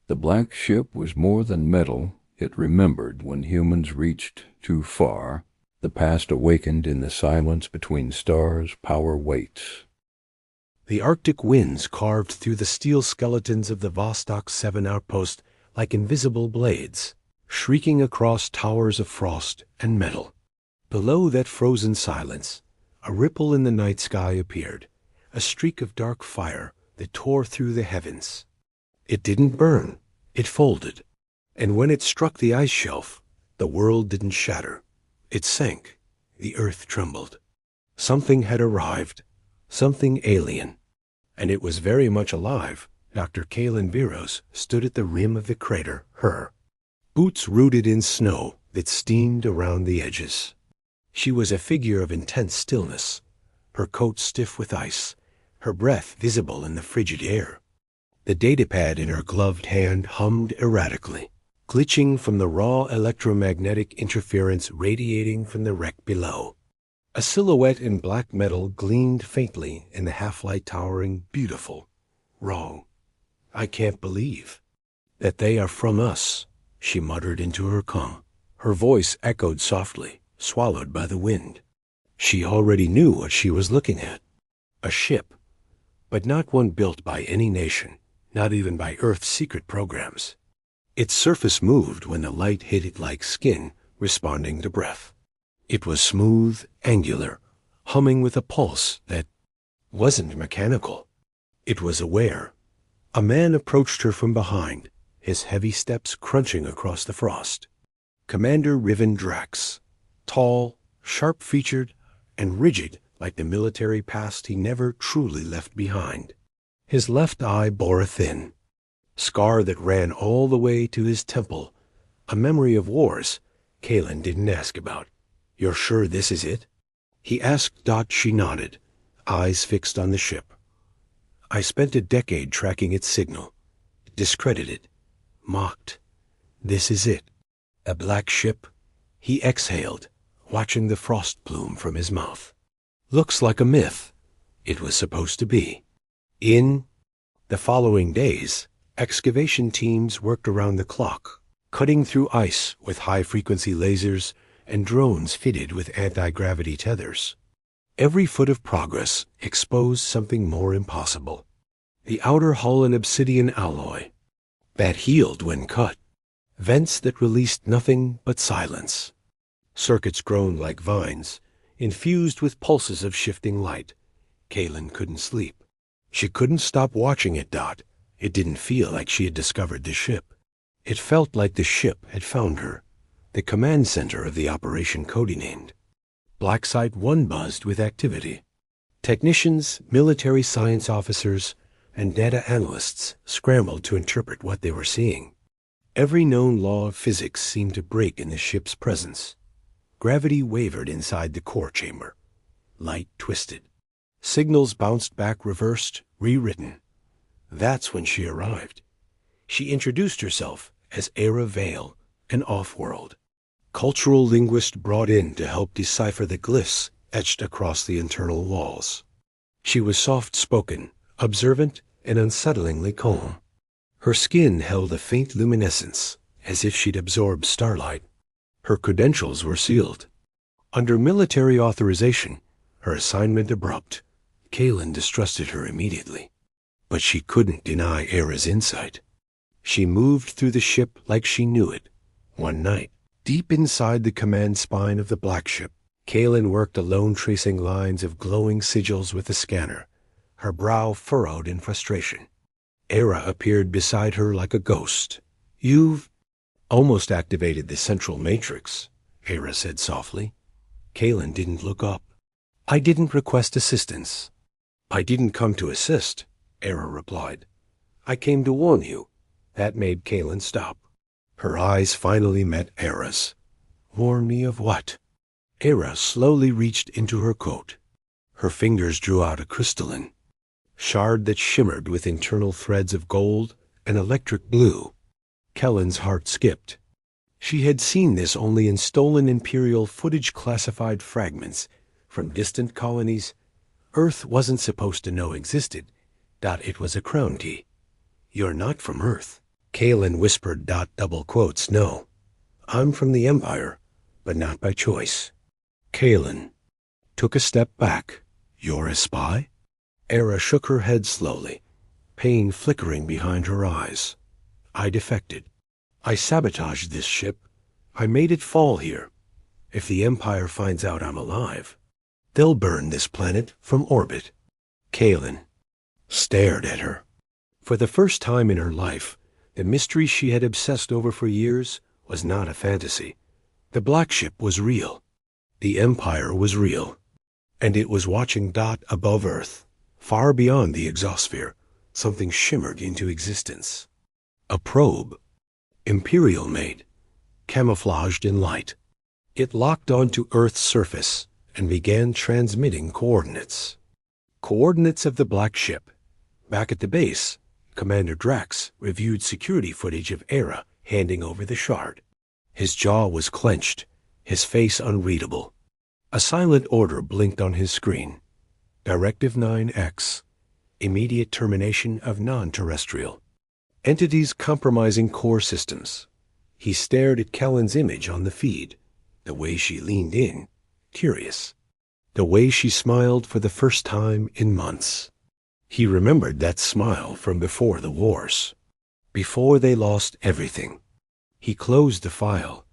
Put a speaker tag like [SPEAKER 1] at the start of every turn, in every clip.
[SPEAKER 1] The black ship was more than metal. It remembered when humans reached too far. The past awakened in the silence between stars' power weights.
[SPEAKER 2] The Arctic winds carved through the steel skeletons of the Vostok 7 outpost like invisible blades, shrieking across towers of frost and metal. Below that frozen silence, a ripple in the night sky appeared, a streak of dark fire that tore through the heavens. It didn't burn, it folded, and when it struck the ice shelf, the world didn't shatter. It sank, the earth trembled. Something had arrived, something alien, and it was very much alive. Dr. Kaelen Veyra stood at the rim of the crater, her boots rooted in snow that steamed around the edges. She was a figure of intense stillness, her coat stiff with ice, her breath visible in the frigid air. The datapad in her gloved hand hummed erratically, glitching from the raw electromagnetic interference radiating from the wreck below. A silhouette in black metal gleamed faintly in the half-light, towering, beautiful. Wrong. I can't believe that they are from us, she muttered into her calm. Her voice echoed softly, swallowed by the wind. She already knew what she was looking at. A ship, but not one built by any nation, not even by Earth's secret programs. Its surface moved when the light hit it like skin, responding to breath. It was smooth, angular, humming with a pulse that wasn't mechanical. It was aware. A man approached her from behind, his heavy steps crunching across the frost. Commander Riven Drax, tall, sharp-featured, and rigid like the military past he never truly left behind. His left eye bore a thin scar that ran all the way to his temple, a memory of wars Kaelen didn't ask about. "You're sure this is it?" he asked. She nodded, eyes fixed on the ship. "I spent a decade tracking its signal. Discredited. Mocked. This is it. A black ship?" He exhaled, watching the frost plume from his mouth. "Looks like a myth. It was supposed to be." In the following days, excavation teams worked around the clock, cutting through ice with high-frequency lasers and drones fitted with anti-gravity tethers. Every foot of progress exposed something more impossible. The outer hull an obsidian alloy that healed when cut, vents that released nothing but silence, circuits grown like vines, infused with pulses of shifting light. Kaelen couldn't sleep. She couldn't stop watching it. It didn't feel like she had discovered the ship. It felt like the ship had found her, the command center of the operation codenamed. Black Site 1 buzzed with activity. Technicians, military science officers, and data analysts scrambled to interpret what they were seeing. Every known law of physics seemed to break in the ship's presence. Gravity wavered inside the core chamber. Light twisted. Signals bounced back, reversed, rewritten. That's when she arrived. She introduced herself as Era Vale, an off-world cultural linguist brought in to help decipher the glyphs etched across the internal walls. She was soft-spoken, observant, and unsettlingly calm. Her skin held a faint luminescence, as if she'd absorbed starlight. Her credentials were sealed. Under military authorization, her assignment abrupt. Kaelen distrusted her immediately. But she couldn't deny Era's insight. She moved through the ship like she knew it. One night, deep inside the command spine of the black ship, Kaelen worked alone, tracing lines of glowing sigils with the scanner, her brow furrowed in frustration. Era appeared beside her like a ghost. "You've almost activated the central matrix," Era said softly. Kaelen didn't look up. "I didn't request assistance." "I didn't come to assist," Era replied. "I came to warn you." That made Kaelen stop. Her eyes finally met Era's. "Warn me of what?" Era slowly reached into her coat. Her fingers drew out a crystalline shard that shimmered with internal threads of gold and electric blue. Kaelen's heart skipped. She had seen this only in stolen Imperial footage, classified fragments from distant colonies Earth wasn't supposed to know existed. It was a crown key. "You're not from Earth." Kaelen whispered, double quotes, "No, I'm from the Empire, but not by choice." Kaelen took a step back. "You're a spy?" Era shook her head slowly, pain flickering behind her eyes. "I defected. I sabotaged this ship. I made it fall here. If the Empire finds out I'm alive, they'll burn this planet from orbit." Kaelen stared at her. For the first time in her life, the mystery she had obsessed over for years was not a fantasy. The black ship was real. The Empire was real. And it was watching. Above Earth, far beyond the exosphere, something shimmered into existence. A probe, Imperial made, camouflaged in light. It locked onto Earth's surface and began transmitting coordinates. Coordinates of the black ship. Back at the base, Commander Drax reviewed security footage of Era handing over the shard. His jaw was clenched, his face unreadable. A silent order blinked on his screen. Directive 9X. Immediate termination of non-terrestrial. Entities compromising core systems. He stared at Kaelen's image on the feed, the way she leaned in, curious. The way she smiled for the first time in months. He remembered that smile from before the wars. Before they lost everything. He closed the file.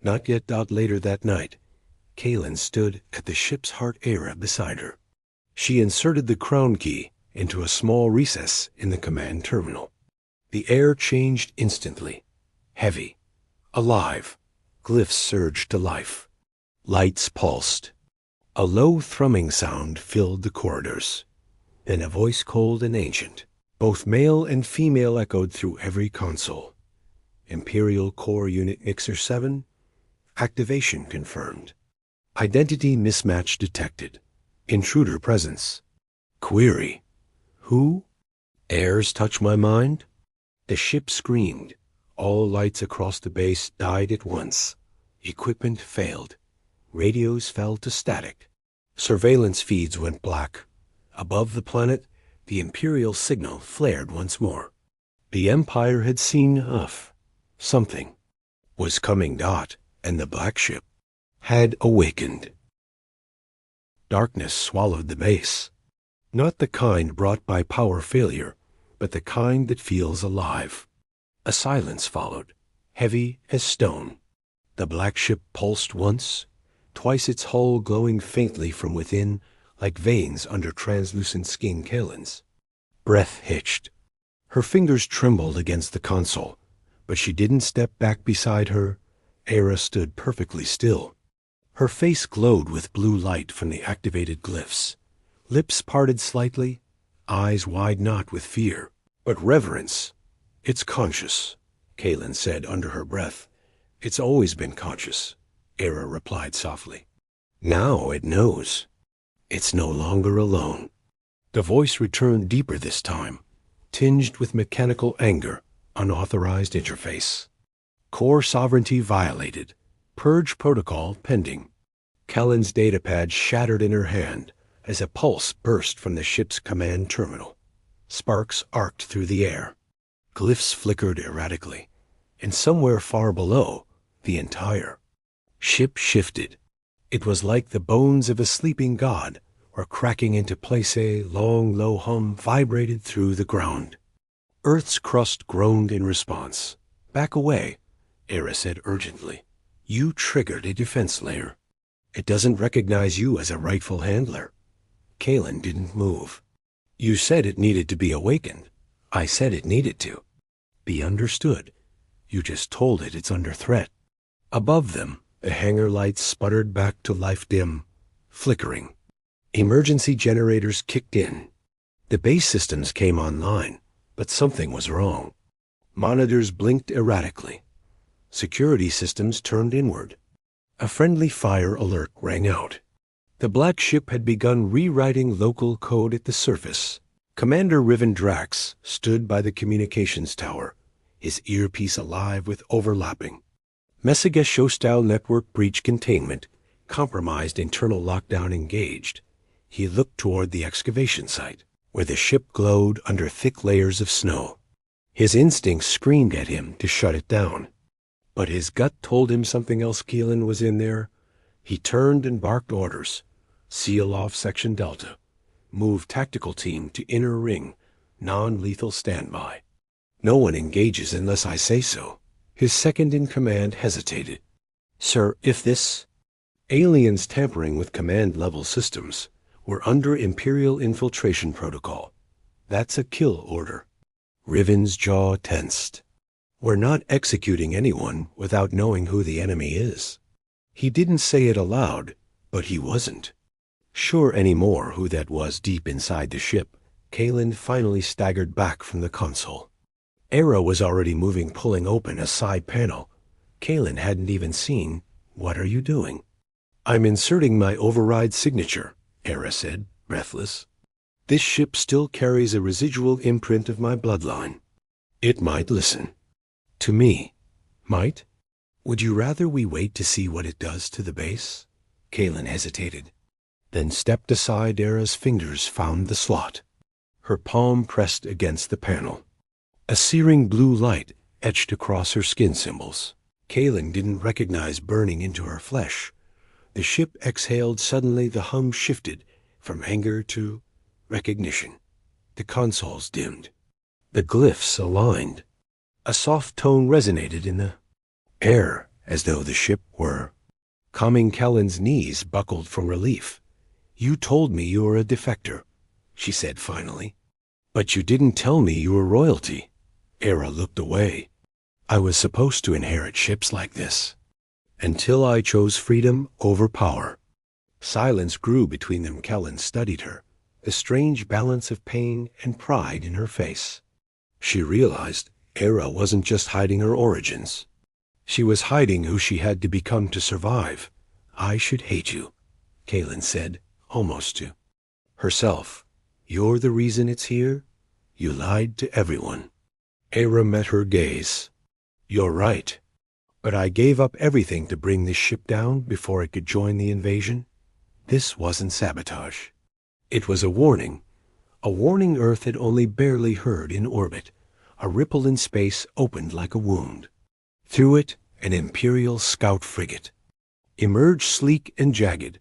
[SPEAKER 2] Not yet. Later that night, Kaelen stood at the ship's heart Era beside her. She inserted the crown key into a small recess in the command terminal. The air changed instantly. Heavy. Alive. Glyphs surged to life. Lights pulsed. A low thrumming sound filled the corridors. Then a voice cold and ancient. Both male and female echoed through every console. Imperial Core Unit Mixer 7. Activation confirmed. Identity mismatch detected. Intruder presence. Query. Who? Airs touch my mind? The ship screamed. All lights across the base died at once. Equipment failed. Radios fell to static. Surveillance feeds went black. Above the planet, the Imperial signal flared once more. The Empire had seen enough. Something was coming. And the black ship had awakened. Darkness swallowed the base. Not the kind brought by power failure, but the kind that feels alive. A silence followed, heavy as stone. The black ship pulsed once, twice, its hull glowing faintly from within, like veins under translucent skin. Kaelen's breath hitched. Her fingers trembled against the console, but she didn't step back beside her. Era stood perfectly still. Her face glowed with blue light from the activated glyphs. Lips parted slightly, eyes wide not with fear, but reverence. "It's conscious," Kaelen said under her breath. "It's always been conscious," Era replied softly. "Now it knows. It's no longer alone." The voice returned deeper this time, tinged with mechanical anger, unauthorized interface. Core sovereignty violated. Purge protocol pending. Kaelen's datapad shattered in her hand as a pulse burst from the ship's command terminal. Sparks arced through the air. Glyphs flickered erratically, and somewhere far below, the entire ship shifted. It was like the bones of a sleeping god were cracking into place. A long, low hum vibrated through the ground. Earth's crust groaned in response. "Back away," Era said urgently. "You triggered a defense layer. It doesn't recognize you as a rightful handler." Kaelen didn't move. "You said it needed to be awakened." "I said it needed to be understood. You just told it it's under threat." Above them, the hangar lights sputtered back to life, dim, flickering. Emergency generators kicked in. The base systems came online, but something was wrong. Monitors blinked erratically. Security systems turned inward. A friendly fire alert rang out. The black ship had begun rewriting local code at the surface. Commander Riven Drax stood by the communications tower, his earpiece alive with overlapping. Messagesho-style network breach containment, compromised internal lockdown engaged. He looked toward the excavation site, where the ship glowed under thick layers of snow. His instincts screamed at him to shut it down. But his gut told him something else. Kaelen was in there. He turned and barked orders. Seal off Section Delta. Move tactical team to inner ring. Non-lethal standby. No one engages unless I say so. His second-in-command hesitated. Sir, if this... Aliens tampering with command-level systems were under Imperial infiltration protocol. That's a kill order. Riven's jaw tensed. We're not executing anyone without knowing who the enemy is. He didn't say it aloud, but he wasn't sure anymore who that was deep inside the ship. Kaelen finally staggered back from the console. Veyra was already moving, pulling open a side panel. Kaelen hadn't even seen. What are you doing? I'm inserting my override signature, Veyra said, breathless. This ship still carries a residual imprint of my bloodline. It might listen. To me. Might? Would you rather we wait to see what it does to the base? Kaelen hesitated, then stepped aside. Veyra's fingers found the slot. Her palm pressed against the panel. A searing blue light etched across her skin symbols. Kaelen didn't recognize burning into her flesh. The ship exhaled. Suddenly the hum shifted from anger to recognition. The consoles dimmed. The glyphs aligned. A soft tone resonated in the air, as though the ship were calming. Kaelen's knees buckled from relief. You told me you were a defector, she said finally. But you didn't tell me you were royalty. Veyra looked away. I was supposed to inherit ships like this. Until I chose freedom over power. Silence grew between them. Kaelen studied her, a strange balance of pain and pride in her face. She realized Veyra wasn't just hiding her origins. She was hiding who she had to become to survive. I should hate you, Kaelen said, almost to herself. You're the reason it's here? You lied to everyone. Veyra met her gaze. You're right. But I gave up everything to bring this ship down before it could join the invasion. This wasn't sabotage. It was a warning Earth had only barely heard. In orbit, a ripple in space opened like a wound. Through it, an Imperial scout frigate emerged, sleek and jagged,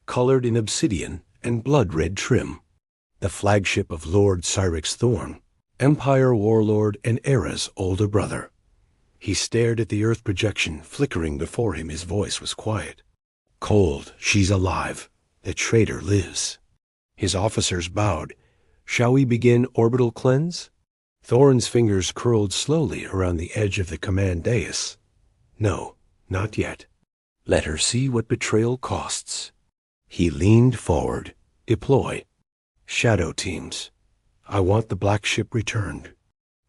[SPEAKER 2] colored in obsidian and blood-red trim. The flagship of Lord Cyrix Thorn, Empire warlord and Veyra's older brother. He stared at the Earth projection flickering before him. His voice was quiet. Cold. She's alive. The traitor lives. His officers bowed. Shall we begin orbital cleanse? Thorn's fingers curled slowly around the edge of the command dais. No, not yet. Let her see what betrayal costs. He leaned forward. Deploy. Shadow teams. I want the black ship returned.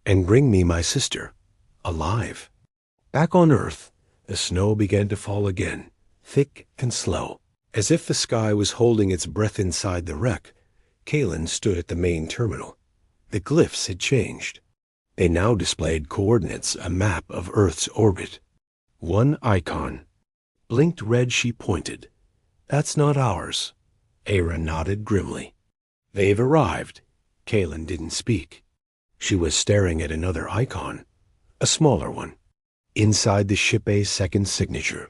[SPEAKER 2] And bring me my sister. Alive. Back on Earth, the snow began to fall again, thick and slow. As if the sky was holding its breath inside the wreck, Kaelen stood at the main terminal. The glyphs had changed. They now displayed coordinates, a map of Earth's orbit. One icon. Blinked red. She pointed. That's not ours. Veyra nodded grimly. They've arrived. Kaelen didn't speak. She was staring at another icon. A smaller one. Inside the ship, a second signature.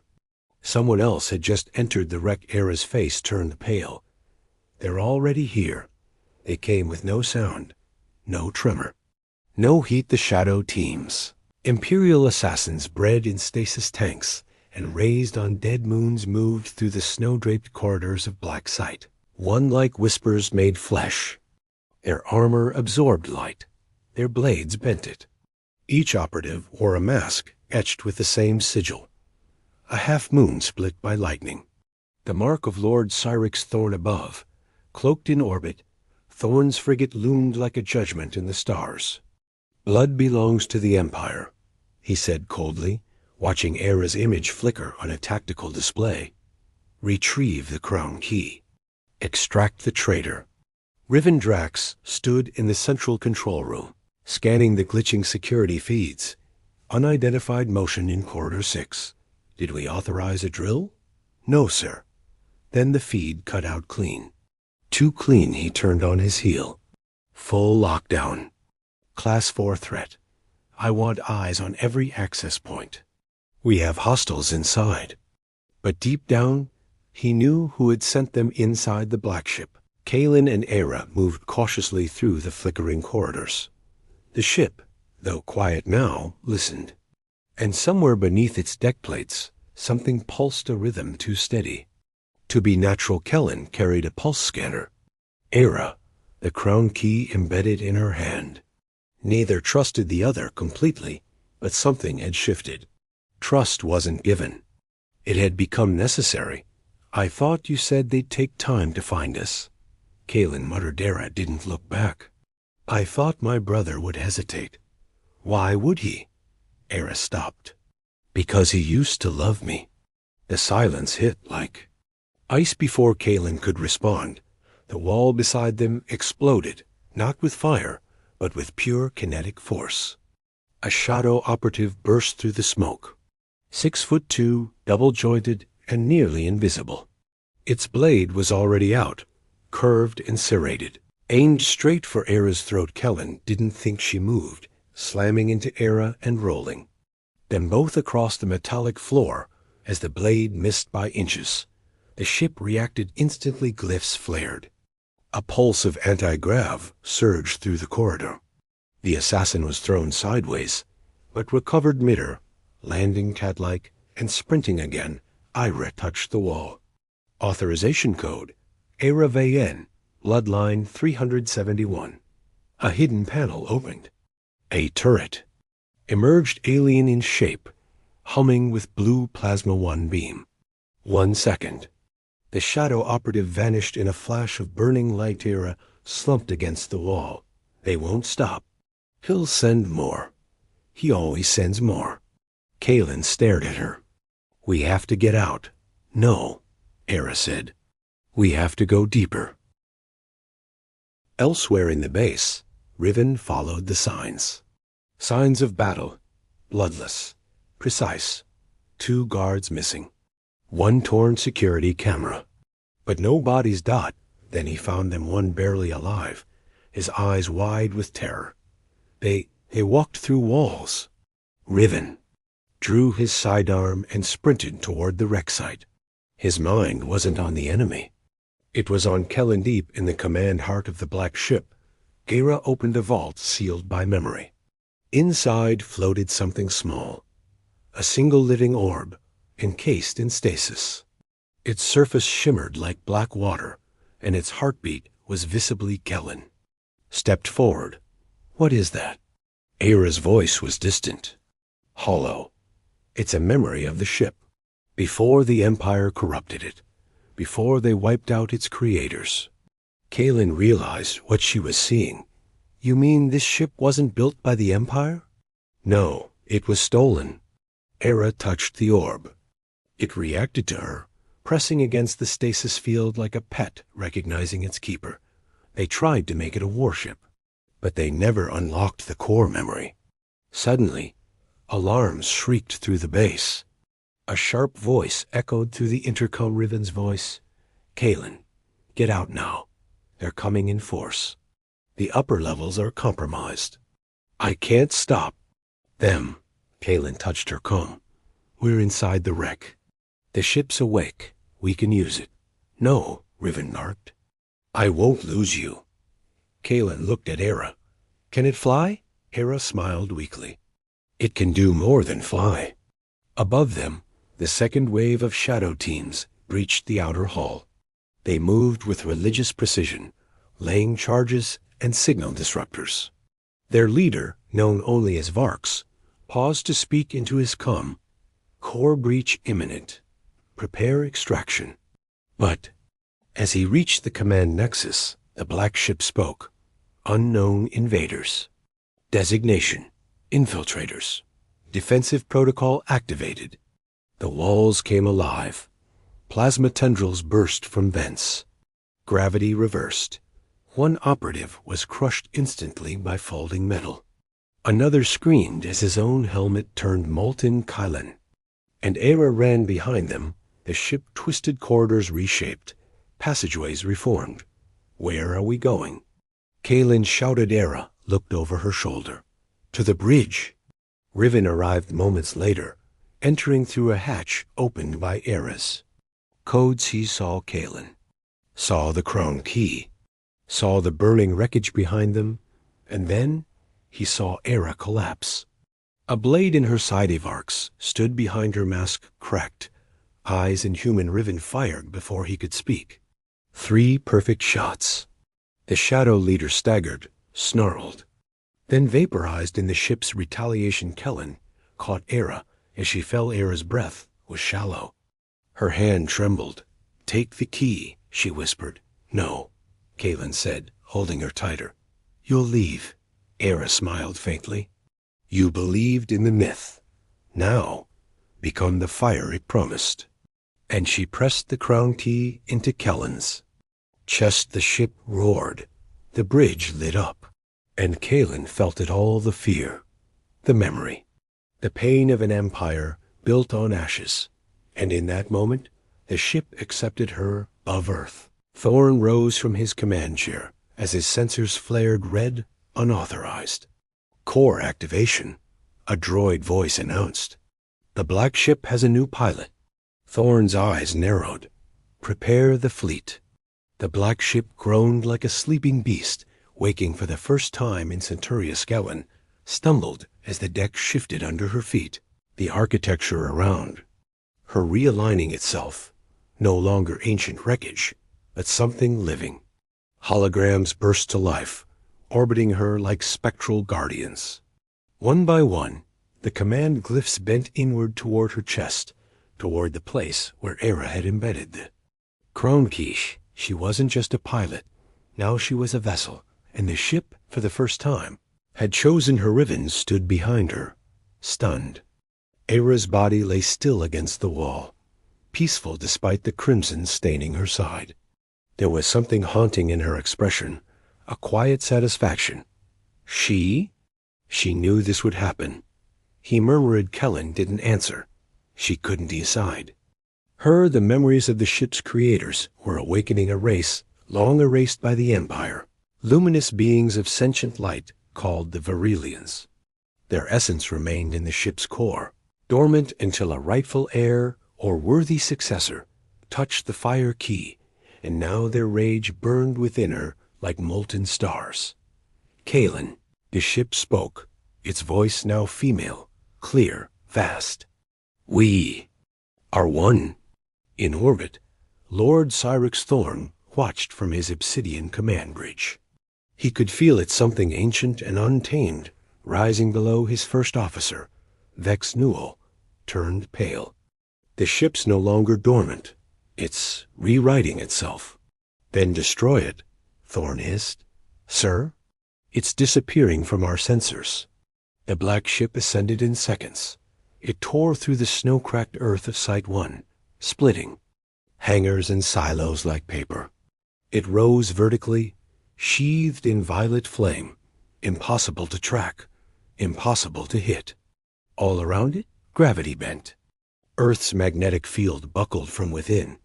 [SPEAKER 2] Someone else had just entered the wreck. Veyra's face turned pale. They're already here. They came with no sound, no tremor, no heat. The shadow teams. Imperial assassins bred in stasis tanks and raised on dead moons moved through the snow-draped corridors of black sight. One like whispers made flesh. Their armor absorbed light. Their blades bent it. Each operative wore a mask etched with the same sigil. A half-moon split by lightning. The mark of Lord Cyrix Thorn above. Cloaked in orbit, Thorn's frigate loomed like a judgment in the stars. Blood belongs to the Empire, he said coldly, watching Veyra's image flicker on a tactical display. Retrieve the crown key. Extract the traitor. Riven Drax stood in the central control room, scanning the glitching security feeds. Unidentified motion in Corridor 6. Did we authorize a drill? No, sir. Then the feed cut out clean. Too clean. He turned on his heel. Full lockdown. Class 4 threat. I want eyes on every access point. We have hostiles inside. But deep down, he knew who had sent them inside the black ship. Kaelen and Veyra moved cautiously through the flickering corridors. The ship, though quiet now, listened. And somewhere beneath its deck plates, something pulsed a rhythm too steady. To be natural, Kaelen carried a pulse scanner. Veyra, the crown key embedded in her hand. Neither trusted the other completely, but something had shifted. Trust wasn't given. It had become necessary. I thought you said they'd take time to find us. Kaelen muttered. Veyra didn't look back. I thought my brother would hesitate. Why would he? Veyra stopped. Because he used to love me. The silence hit like ice. Before Kaelen could respond, the wall beside them exploded, not with fire, but with pure kinetic force. A shadow operative burst through the smoke. 6'2", double-jointed, and nearly invisible. Its blade was already out, curved and serrated, aimed straight for Veyra's throat. Kaelen didn't think she moved, slamming into Veyra and rolling. Then both across the metallic floor as the blade missed by inches. The ship reacted instantly. Glyphs flared. A pulse of anti-grav surged through the corridor. The assassin was thrown sideways, but recovered midair, landing cat-like and sprinting again. Veyra touched the wall. Authorization code, Vyrelian, bloodline 371. A hidden panel opened. A turret emerged, alien in shape, humming with blue plasma 1 beam. 1 second. The shadow operative vanished in a flash of burning light. Veyra slumped against the wall. They won't stop. He'll send more. He always sends more. Kaelen stared at her. We have to get out. No, Veyra said. We have to go deeper. Elsewhere in the base, Riven followed the signs. Signs of battle. Bloodless. Precise. 2 guards missing. 1 torn security camera. But no bodies. Then he found them, one barely alive, his eyes wide with terror. They walked through walls. Riven drew his sidearm and sprinted toward the wreck site. His mind wasn't on the enemy. It was on Kaelen. Deep in the command heart of the black ship, Veyra opened a vault sealed by memory. Inside floated something small, a single living orb, encased in stasis. Its surface shimmered like black water, and its heartbeat was visibly. Kaelen stepped forward. What is that? Veyra's voice was distant, hollow. It's a memory of the ship, before the Empire corrupted it, before they wiped out its creators. Kaelen realized what she was seeing. You mean this ship wasn't built by the Empire? No, it was stolen. Veyra touched the orb. It reacted to her, pressing against the stasis field like a pet recognizing its keeper. They tried to make it a warship, but they never unlocked the core memory. Suddenly, alarms shrieked through the base. A sharp voice echoed through the intercom. Riven's voice. Kaelen, get out now. They're coming in force. The upper levels are compromised. I can't stop them. Kaelen touched her comb. We're inside the wreck. The ship's awake. We can use it. No, Riven barked. I won't lose you. Kaelen looked at Veyra. Can it fly? Veyra smiled weakly. It can do more than fly. Above them, the second wave of shadow teams breached the outer hull. They moved with religious precision, laying charges and signal disruptors. Their leader, known only as Varks, paused to speak into his comm. Core breach imminent. Prepare extraction. But as he reached the command nexus, the black ship spoke. Unknown invaders. Designation. Infiltrators. Defensive protocol activated. The walls came alive. Plasma tendrils burst from vents. Gravity reversed. One operative was crushed instantly by folding metal. Another screamed as his own helmet turned molten Kaelen. And Veyra ran behind them. The ship twisted, corridors reshaped, passageways reformed. Where are we going? Kaelen shouted. Veyra looked over her shoulder. To the bridge. Riven arrived moments later, entering through a hatch opened by Eras. Codes he saw Kaelen, saw the crown key, saw the burning wreckage behind them, and then he saw Era collapse. A blade in her side avarks stood behind her mask cracked. Eyes and human Riven fired before he could speak. 3 perfect shots. The shadow leader staggered, snarled, then vaporized in the ship's retaliation. Kaelen caught Era as she fell. Era's breath was shallow. Her hand trembled. "Take the key," she whispered. "No," Kaelen said, holding her tighter. "You'll leave." Era smiled faintly. "You believed in the myth. Now, become the fire it promised." And she pressed the crown key into Kaelen's chest. The ship roared. The bridge lit up. And Kaelen felt it all, the fear, the memory, the pain of an empire built on ashes. And in that moment, the ship accepted her above Earth. Thorn rose from his command chair as his sensors flared red, unauthorized. "Core activation," a droid voice announced. "The black ship has a new pilot." Thorn's eyes narrowed. "Prepare the fleet." The black ship groaned like a sleeping beast, waking for the first time in Centuria's Kaelen, stumbled as the deck shifted under her feet. The architecture around her realigning itself, no longer ancient wreckage, but something living. Holograms burst to life, orbiting her like spectral guardians. One by one, the command glyphs bent inward toward her chest, toward the place where Era had embedded the crown key. She wasn't just a pilot. Now she was a vessel, and the ship, for the first time, had chosen her. Riven stood behind her, stunned. Era's body lay still against the wall, peaceful despite the crimson staining her side. There was something haunting in her expression, a quiet satisfaction. She knew this would happen. He murmured. Kaelen didn't answer. She couldn't decide. Her, the memories of the ship's creators were awakening a race long erased by the Empire, luminous beings of sentient light called the Vyrelians. Their essence remained in the ship's core, dormant until a rightful heir or worthy successor touched the fire key, and now their rage burned within her like molten stars. "Kaelen," the ship spoke, its voice now female, clear, vast. "We are one." In orbit, Lord Cyrix Thorn watched from his obsidian command bridge. He could feel it, something ancient and untamed, rising below his first officer. Vex Newell turned pale. The ship's no longer dormant. It's rewriting itself. "Then destroy it," Thorn hissed. "Sir, it's disappearing from our sensors." The black ship ascended in seconds. It tore through the snow-cracked earth of Site 1, splitting hangars and silos like paper. It rose vertically, sheathed in violet flame, impossible to track, impossible to hit. All around it, gravity bent. Earth's magnetic field buckled from within.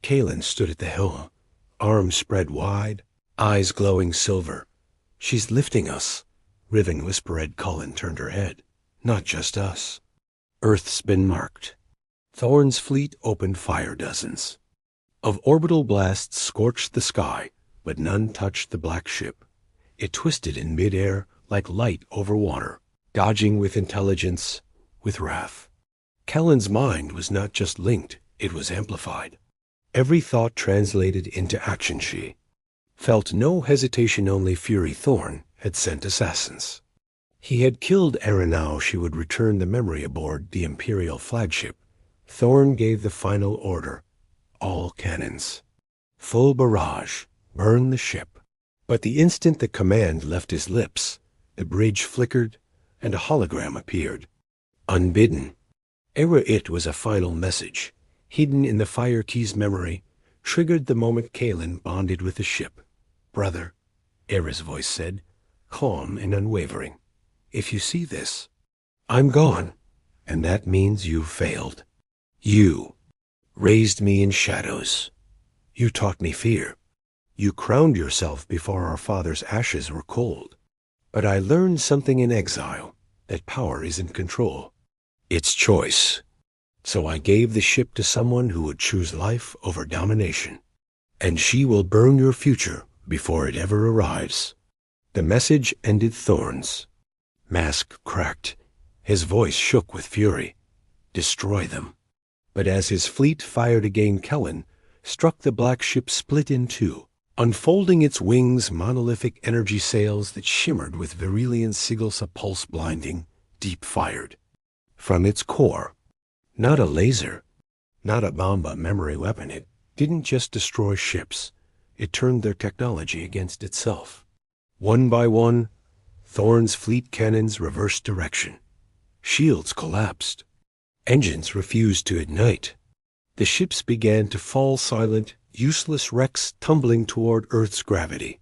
[SPEAKER 2] Kaelen stood at the helm, arms spread wide, eyes glowing silver. "She's lifting us," Riven whispered. Kaelen turned her head. "Not just us. Earth's been marked." Thorn's fleet opened fire. Dozens of orbital blasts scorched the sky, but none touched the black ship. It twisted in midair like light over water, dodging with intelligence, with wrath. Kaelen's mind was not just linked, it was amplified. Every thought translated into action. She felt no hesitation, only fury. Thorn had sent assassins. He had killed Era. Now she would return the memory aboard the Imperial flagship. Thorn gave the final order. All cannons. Full barrage. Burn the ship. But the instant the command left his lips, the bridge flickered and a hologram appeared. Unbidden. Era. It was a final message, hidden in the fire key's memory, triggered the moment Kaelen bonded with the ship. "Brother," Era's voice said, calm and unwavering, "if you see this, I'm gone, and that means you've failed. You raised me in shadows. You taught me fear. You crowned yourself before our father's ashes were cold. But I learned something in exile. that power isn't control. It's choice. So I gave the ship to someone who would choose life over domination. And she will burn your future before it ever arrives." The message ended Thorn's. Mask cracked. His voice shook with fury. Destroy them. But as his fleet fired again, Kaelen struck the black ship split in two, unfolding its wings monolithic energy sails that shimmered with Vyrelian sigils, a pulse blinding, deep-fired. From its core, not a laser, not a bomba memory weapon, it didn't just destroy ships, it turned their technology against itself. One by one, Thorn's fleet cannons reversed direction. Shields collapsed. Engines refused to ignite. The ships began to fall silent, useless wrecks tumbling toward Earth's gravity.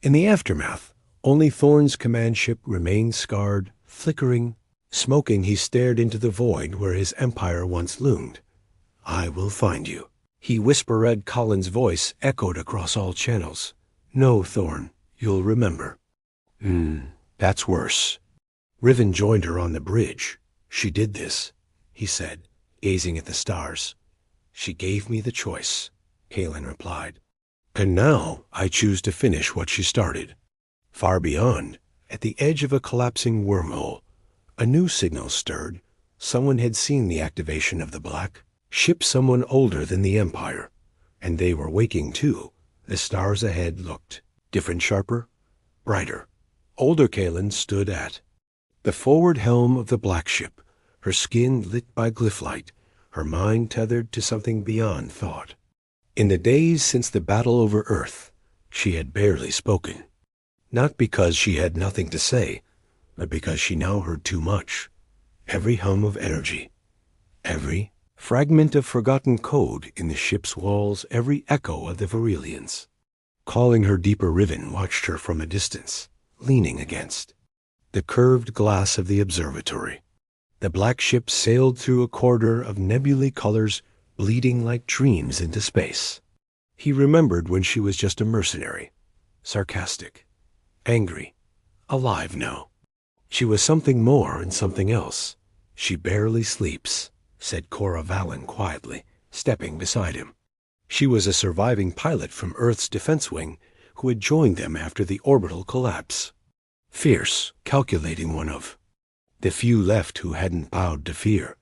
[SPEAKER 2] In the aftermath, only Thorn's command ship remained scarred, flickering. Smoking, he stared into the void where his empire once loomed. "I will find you," he whispered. Kaelen's voice echoed across all channels. "No, Thorn, you'll remember." That's worse." Riven joined her on the bridge. "She did this," he said, gazing at the stars. "She gave me the choice," Kaelen replied. "And now I choose to finish what she started." Far beyond, at the edge of a collapsing wormhole, a new signal stirred. Someone had seen the activation of the black ship, someone older than the Empire. And they were waking too. The stars ahead looked different, sharper, brighter. Older Kaelen stood at the forward helm of the black ship, her skin lit by glyph light, her mind tethered to something beyond thought. In the days since the battle over Earth, she had barely spoken. Not because she had nothing to say, but because she now heard too much. Every hum of energy, every fragment of forgotten code in the ship's walls, every echo of the Vyrelians. Calling her deeper, Riven watched her from a distance, leaning against the curved glass of the observatory. The black ship sailed through a corridor of nebulae colors, bleeding like dreams into space. He remembered when she was just a mercenary, sarcastic, angry, alive now. She was something more and something else. "She barely sleeps," said Cora Valen quietly, stepping beside him. She was a surviving pilot from Earth's defense wing who had joined them after the orbital collapse. Fierce, calculating one of the few left who hadn't bowed to fear.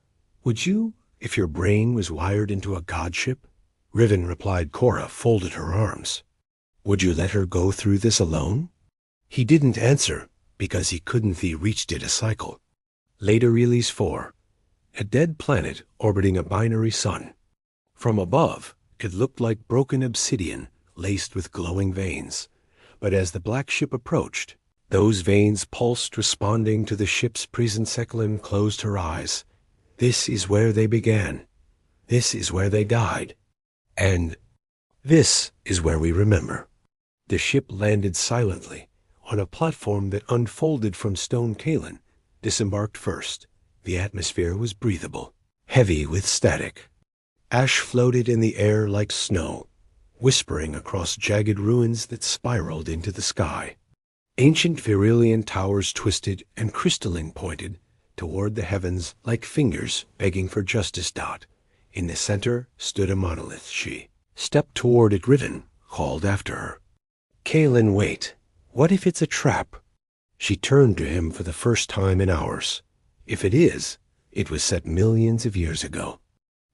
[SPEAKER 2] "Would you, if your brain was wired into a godship?" Riven replied. Cora folded her arms. "Would you let her go through this alone?" He didn't answer, because he couldn't. He reached it a cycle. Later release 4. A dead planet orbiting a binary sun. From above, it looked like broken obsidian laced with glowing veins. But as the black ship approached, those veins pulsed, responding to the ship's presence. Kaelen closed her eyes. This is where they began. This is where they died. And this is where we remember. The ship landed silently on a platform that unfolded from stone. Kaelen disembarked first. The atmosphere was breathable, heavy with static. Ash floated in the air like snow, whispering across jagged ruins that spiraled into the sky. Ancient Vyrelian towers twisted and crystalline pointed toward the heavens like fingers begging for justice. In the center stood a monolith. She stepped toward it. Riven called after her. "Kaelen, wait. What if it's a trap?" She turned to him for the first time in hours. If it is, it was set millions of years ago.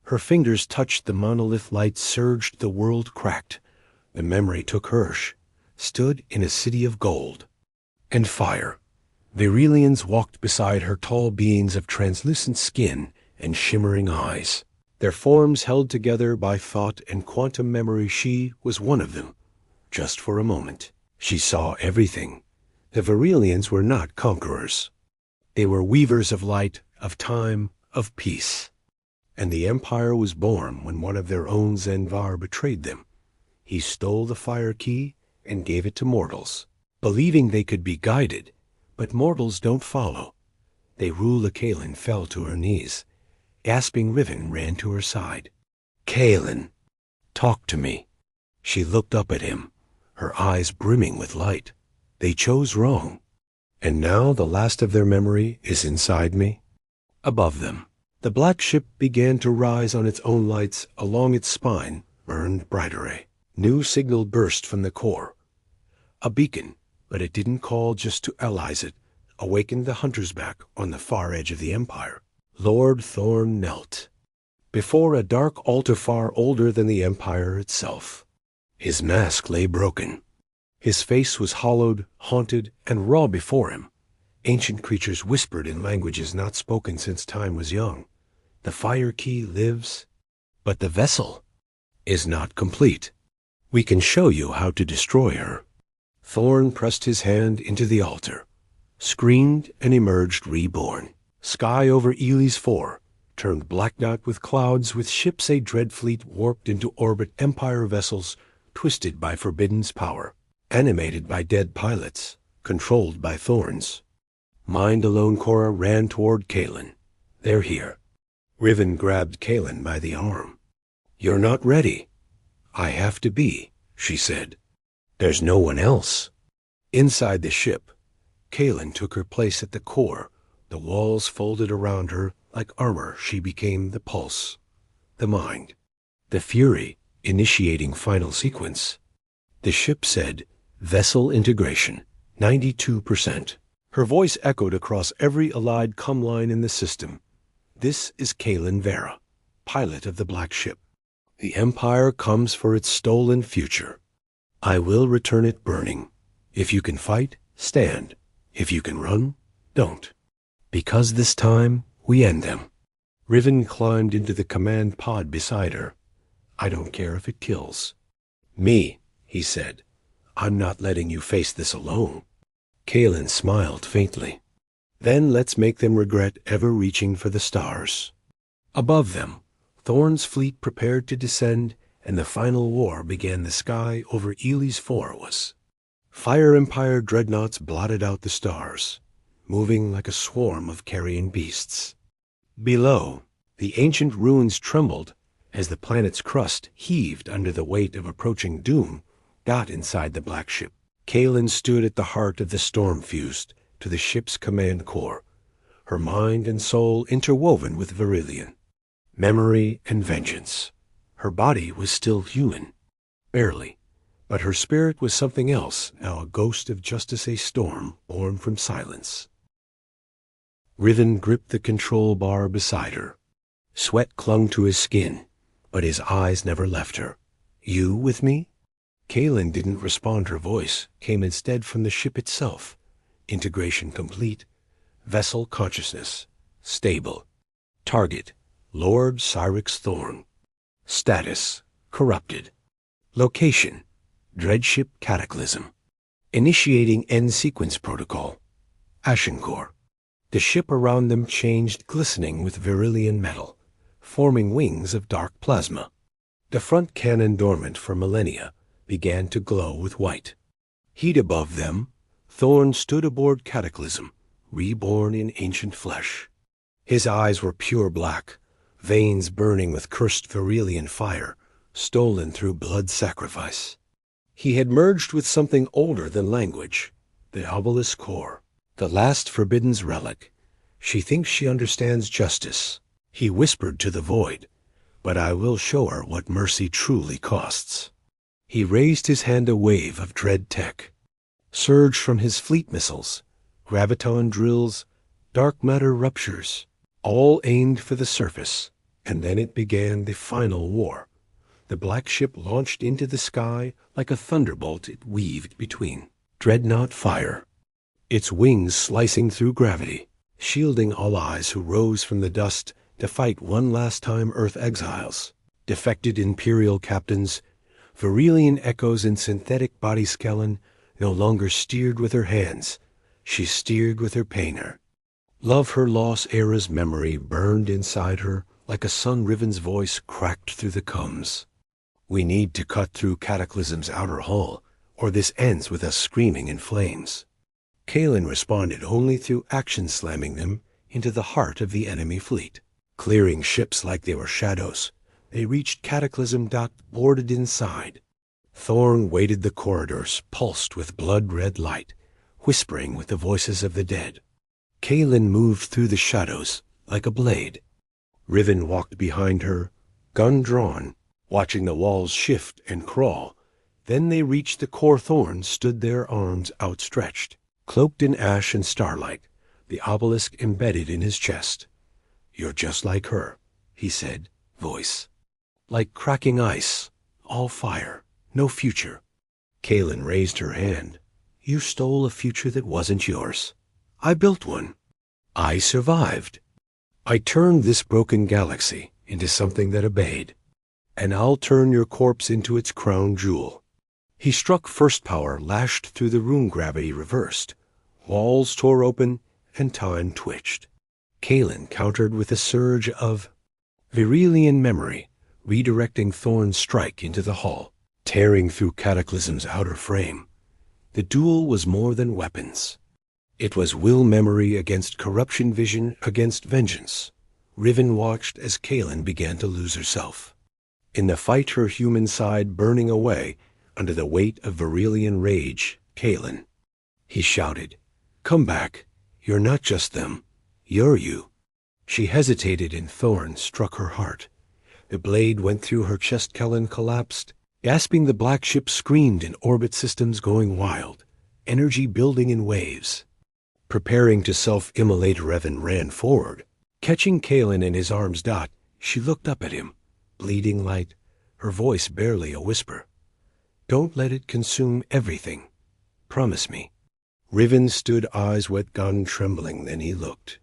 [SPEAKER 2] Her fingers touched the monolith. Light surged. The world cracked. The memory took her. Stood in a city of gold and fire. Vyrelians walked beside her, tall beings of translucent skin and shimmering eyes, their forms held together by thought and quantum memory. She was one of them. Just for a moment, she saw everything. The Vyrelians were not conquerors. They were weavers of light, of time, of peace. And the Empire was born when one of their own, Zenvar, betrayed them. He stole the fire key and gave it to mortals, believing they could be guided. But mortals don't follow. They rule. Kaelen fell to her knees. Gasping, Riven ran to her side. "Kaelen, talk to me." She looked up at him, her eyes brimming with light. "They chose wrong. And now the last of their memory is inside me. Above them, the black ship began to rise on its own lights. Along its spine burned brighter. A new signal burst from the core. A beacon, but it didn't call just to allies. It awakened the hunters back on the far edge of the Empire. Lord Thorn knelt before a dark altar far older than the Empire itself. His mask lay broken. His face was hollowed, haunted, and raw before him. Ancient creatures whispered in languages not spoken since time was young. The fire key lives, but the vessel is not complete. We can show you how to destroy her. Thorn pressed his hand into the altar, screamed, and emerged reborn. Sky over Ely's Four turned blacked out with clouds, with ships a dread fleet warped into orbit, Empire vessels twisted by Forbidden's power, animated by dead pilots, controlled by Thorns. Mind alone Cora ran toward Kaelen. They're here. Riven grabbed Kaelen by the arm. You're not ready. I have to be, she said. There's no one else. Inside the ship, Kaelen took her place at the core. The walls folded around her like armor. She became the pulse, the mind, the fury, initiating final sequence. The ship said, vessel integration, 92%. Her voice echoed across every allied comm line in the system. This is Kaelen Veyra, pilot of the Black Ship. The Empire comes for its stolen future. I will return it burning. If you can fight, stand. If you can run, don't. Because this time, we end them. Riven climbed into the command pod beside her. I don't care if it kills. Me, he said. I'm not letting you face this alone. Kaelen smiled faintly. Then let's make them regret ever reaching for the stars. Above them, Thorn's fleet prepared to descend, and the final war began. The sky over Ely's Four was. Fire Empire dreadnoughts blotted out the stars, moving like a swarm of carrion beasts. Below, the ancient ruins trembled as the planet's crust heaved under the weight of approaching doom. Got inside the Black Ship. Kaelen stood at the heart of the storm, fused to the ship's command core, her mind and soul interwoven with Vyrelian. Memory and vengeance. Her body was still human, barely, but her spirit was something else, now a ghost of justice, a storm born from silence. Riven gripped the control bar beside her. Sweat clung to his skin, but his eyes never left her. You with me? Kaelen didn't respond. Her voice came instead from the ship itself. Integration complete. Vessel consciousness stable. Target, Lord Cyrix Thorn. Status, corrupted. Location, Dreadship Cataclysm. Initiating end sequence protocol. Ashencore. The ship around them changed, glistening with Vyrelian metal, forming wings of dark plasma. The front cannon, dormant for millennia, began to glow with white. Heat above them, Thorn stood aboard Cataclysm, reborn in ancient flesh. His eyes were pure black, veins burning with cursed Vyrelian fire, stolen through blood sacrifice. He had merged with something older than language, the obelisk core, the last Forbidden's relic. She thinks she understands justice. He whispered to the void, but I will show her what mercy truly costs. He raised his hand. A wave of dread tech surged from his fleet missiles, graviton drills, dark matter ruptures, all aimed for the surface. And then it began, the final war. The Black Ship launched into the sky like a thunderbolt. It weaved between dreadnought fire, its wings slicing through gravity, shielding all eyes who rose from the dust to fight one last time. Earth exiles, defected Imperial captains, Vyrelian echoes in synthetic body. Kaelen no longer steered with her hands. She steered with her pain. Love, her loss, era's memory burned inside her like a sun. Riven's voice cracked through the comms. We need to cut through Cataclysm's outer hull, or this ends with us screaming in flames. Kaelen responded only through action, slamming them into the heart of the enemy fleet. Clearing ships like they were shadows, they reached Cataclysm, docked, boarded inside. Thorn waited. The corridors pulsed with blood-red light, whispering with the voices of the dead. Kaelen moved through the shadows like a blade. Riven walked behind her, gun drawn, watching the walls shift and crawl. Then they reached the core. Thorn stood there, arms outstretched, cloaked in ash and starlight, the obelisk embedded in his chest. "You're just like her," he said, voice like cracking ice, all fire, no future. Kaelen raised her hand. "You stole a future that wasn't yours. I built one. I survived. I turned this broken galaxy into something that obeyed. And I'll turn your corpse into its crown jewel." He struck. First power lashed through the room. Gravity reversed. Walls tore open and time twitched. Kaelen countered with a surge of Vyrelian memory, redirecting Thorn's strike into the hull, tearing through Cataclysm's outer frame. The duel was more than weapons. It was will memory against corruption, vision against vengeance. Riven watched as Kaelen began to lose herself. In the fight, her human side burning away under the weight of Vyrelian rage. "Kaelen," he shouted, "come back. You're not just them. You're you." She hesitated, and Thorn struck her heart. The blade went through her chest. Kaelen collapsed. Gasping, the black ship screamed in orbit, systems going wild, energy building in waves. Preparing to self-immolate, Riven ran forward. Catching Kaelen in his arms. She looked up at him, bleeding light, her voice barely a whisper. "Don't let it consume everything. Promise me." Riven stood, eyes wet, gun trembling. Then he looked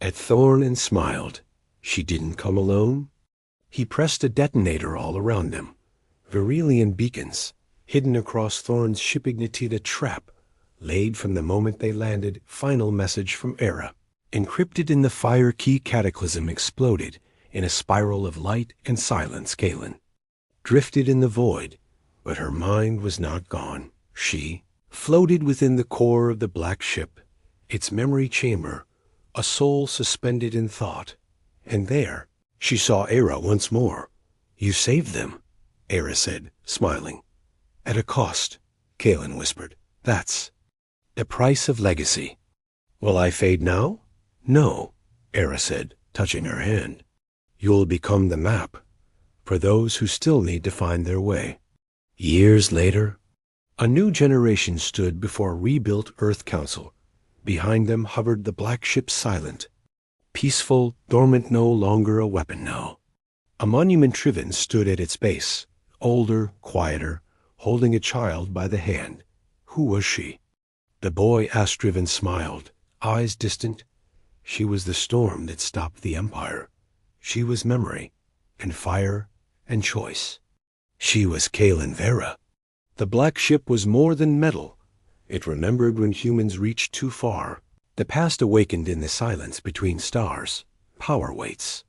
[SPEAKER 2] at Thorn and smiled. She didn't come alone. He pressed a detonator all around them. Vyrelian beacons, hidden across Thorn's ship. A trap, laid from the moment they landed. Final message from Era, encrypted in the fire key. Cataclysm exploded in a spiral of light and silence. Kaelen drifted in the void, but her mind was not gone. She floated within the core of the black ship, its memory chamber, a soul suspended in thought. And there she saw Era once more. "You saved them," Era said, smiling. "At a cost," Kaelen whispered. "That's the price of legacy." "Will I fade now?" "No," Era said, touching her hand. "You'll become the map for those who still need to find their way." Years later, a new generation stood before a rebuilt Earth Council. Behind them hovered the black ship, silent, peaceful, dormant, no longer a weapon now. A monument. Riven stood at its base, older, quieter, holding a child by the hand. Who was she? The boy asked. Riven smiled, eyes distant. She was the storm that stopped the Empire. She was memory, and fire, and choice. She was Kaelen Veyra. The black ship was more than metal. It remembered when humans reached too far. The past awakened in the silence between stars, power weights.